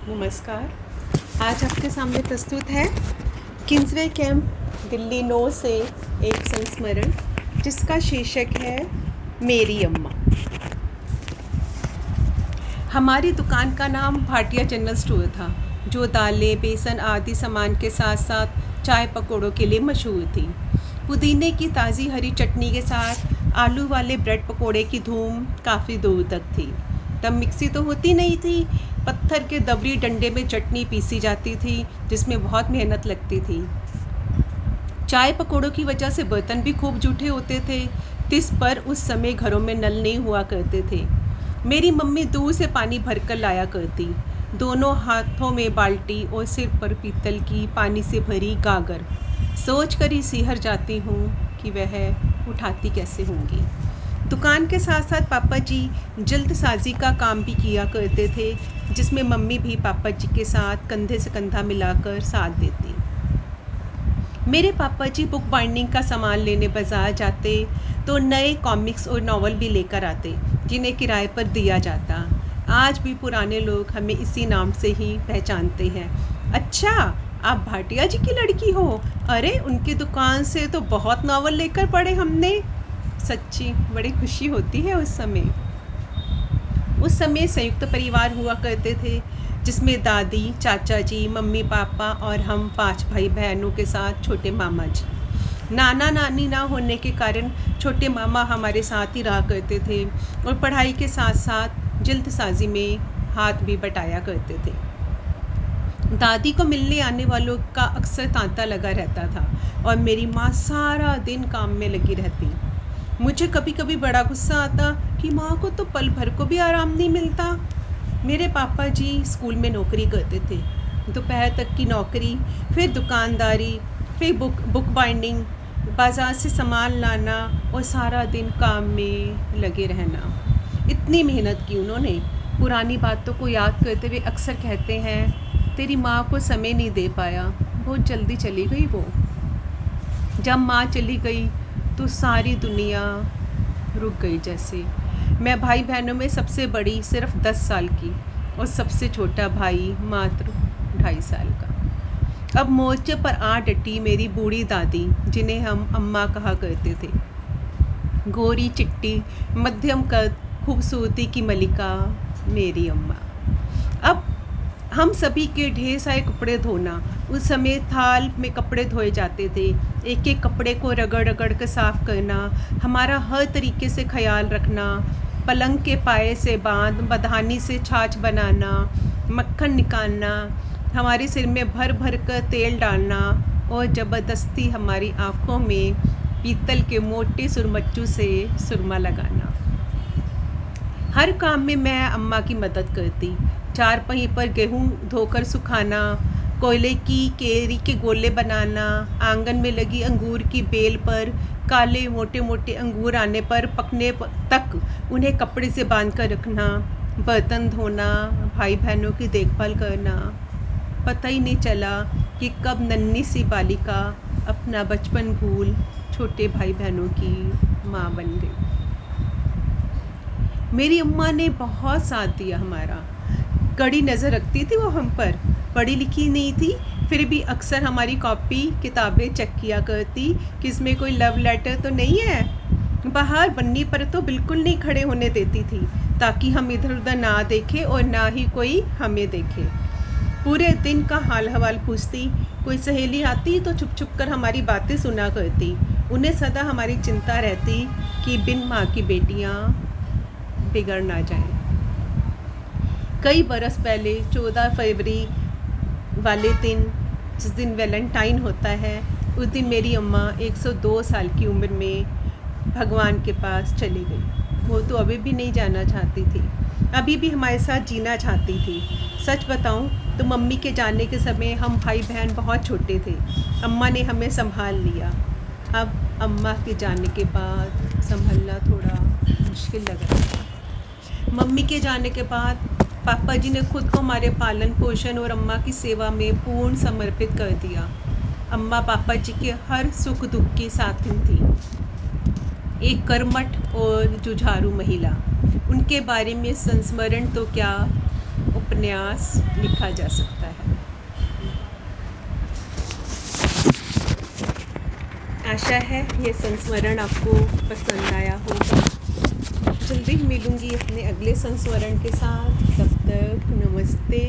नमस्कार। आज आपके सामने प्रस्तुत है किंग्सवे कैंप दिल्ली 9 से एक संस्मरण जिसका शीर्षक है मेरी अम्मा। हमारी दुकान का नाम भाटिया जनरल स्टोर था, जो दालें, बेसन आदि सामान के साथ साथ चाय पकौड़ों के लिए मशहूर थी। पुदीने की ताज़ी हरी चटनी के साथ आलू वाले ब्रेड पकौड़े की धूम काफ़ी दूर तक थी। तब मिक्सी तो होती नहीं थी, पत्थर के दबरी डंडे में चटनी पीसी जाती थी, जिसमें बहुत मेहनत लगती थी। चाय पकौड़ों की वजह से बर्तन भी खूब जूठे होते थे। तिस पर उस समय घरों में नल नहीं हुआ करते थे। मेरी मम्मी दूर से पानी भरकर लाया करती, दोनों हाथों में बाल्टी और सिर पर पीतल की पानी से भरी गागर। सोच कर ही सिहर जाती हूँ कि वह उठाती कैसे होंगी। दुकान के साथ साथ पापा जी जल्दसाजी का काम भी किया करते थे, जिसमें मम्मी भी पापा जी के साथ कंधे से कंधा मिलाकर साथ देती। मेरे पापा जी बुक बाइंडिंग का सामान लेने बाजार जाते तो नए कॉमिक्स और नावल भी लेकर आते, जिन्हें किराए पर दिया जाता। आज भी पुराने लोग हमें इसी नाम से ही पहचानते हैं। अच्छा, आप भाटिया जी की लड़की हो? अरे, उनकी दुकान से तो बहुत नावल लेकर पढ़े हमने। सच्ची बड़ी खुशी होती है उस समय संयुक्त परिवार हुआ करते थे, जिसमें दादी, चाचा जी, मम्मी पापा और हम 5 भाई बहनों के साथ छोटे मामा जी। नाना नानी ना होने के कारण छोटे मामा हमारे साथ ही रहा करते थे और पढ़ाई के साथ साथ जल्दसाजी में हाथ भी बटाया करते थे। दादी को मिलने आने वालों का अक्सर तांता लगा रहता था और मेरी माँ सारा दिन काम में लगी रहती। मुझे कभी कभी बड़ा गुस्सा आता कि माँ को तो पल भर को भी आराम नहीं मिलता। मेरे पापा जी स्कूल में नौकरी करते थे, दोपहर तक की नौकरी, फिर दुकानदारी, फिर बुक बाइंडिंग, बाज़ार से सामान लाना और सारा दिन काम में लगे रहना। इतनी मेहनत की उन्होंने। पुरानी बातों को याद करते हुए अक्सर कहते हैं, तेरी माँ को समय नहीं दे पाया, बहुत जल्दी चली गई वो। जब माँ चली गई तो सारी दुनिया रुक गई जैसे। मैं भाई बहनों में सबसे बड़ी, सिर्फ 10 साल की, और सबसे छोटा भाई मात्र 2.5 साल का। अब मोर्चे पर आ डटी मेरी बूढ़ी दादी, जिन्हें हम अम्मा कहा करते थे। गोरी चिट्टी, मध्यम कद, खूबसूरती की मलिका, मेरी अम्मा। अब हम सभी के ढेर सारे कपड़े धोना। उस समय थाल में कपड़े धोए जाते थे। एक एक कपड़े को रगड़ रगड़ कर साफ़ करना, हमारा हर तरीके से ख्याल रखना, पलंग के पाए से बांध बधानी से छाछ बनाना, मक्खन निकालना, हमारे सिर में भर भर कर तेल डालना और ज़बरदस्ती हमारी आँखों में पीतल के मोटे सुरमच्चू से सुरमा लगाना। हर काम में मैं अम्मा की मदद करती। 4 पहिए पर गेहूँ धोकर सुखाना, कोयले की केरी के गोले बनाना, आंगन में लगी अंगूर की बेल पर काले मोटे मोटे अंगूर आने पर पकने तक उन्हें कपड़े से बांध कर रखना, बर्तन धोना, भाई बहनों की देखभाल करना। पता ही नहीं चला कि कब नन्ही सी बालिका अपना बचपन भूल छोटे भाई बहनों की माँ बन गई। मेरी अम्मा ने बहुत साथ दिया हमारा। कड़ी नज़र रखती थी वो हम पर। पढ़ी लिखी नहीं थी, फिर भी अक्सर हमारी कॉपी किताबें चेक किया करती कि इसमें कोई लव लेटर तो नहीं है। बाहर बन्नी पर तो बिल्कुल नहीं खड़े होने देती थी, ताकि हम इधर उधर ना देखें और ना ही कोई हमें देखे। पूरे दिन का हाल हवाल पूछती। कोई सहेली आती तो छुप छुप कर हमारी बातें सुना करती। उन्हें सदा हमारी चिंता रहती कि बिन माँ की बेटियाँ बिगड़ ना जाएं। कई बरस पहले 14 फरवरी वाले दिन, जिस दिन वैलेंटाइन होता है, उस दिन मेरी अम्मा 102 साल की उम्र में भगवान के पास चली गई। वो तो अभी भी नहीं जाना चाहती थी, अभी भी हमारे साथ जीना चाहती थी। सच बताऊं तो मम्मी के जाने के समय हम भाई बहन बहुत छोटे थे। अम्मा ने हमें संभाल लिया। अब अम्मा के जाने के बाद संभलना थोड़ा मुश्किल लग रहा है। मम्मी के जाने के बाद पापा जी ने खुद को हमारे पालन पोषण और अम्मा की सेवा में पूर्ण समर्पित कर दिया। अम्मा पापा जी के हर सुख दुख की साथी थी, एक कर्मठ और जुझारू महिला। उनके बारे में संस्मरण तो क्या उपन्यास लिखा जा सकता है। आशा है ये संस्मरण आपको पसंद आया होगा। जल्दी ही मिलूंगी अपने अगले संस्मरण के साथ। तब तक नमस्ते।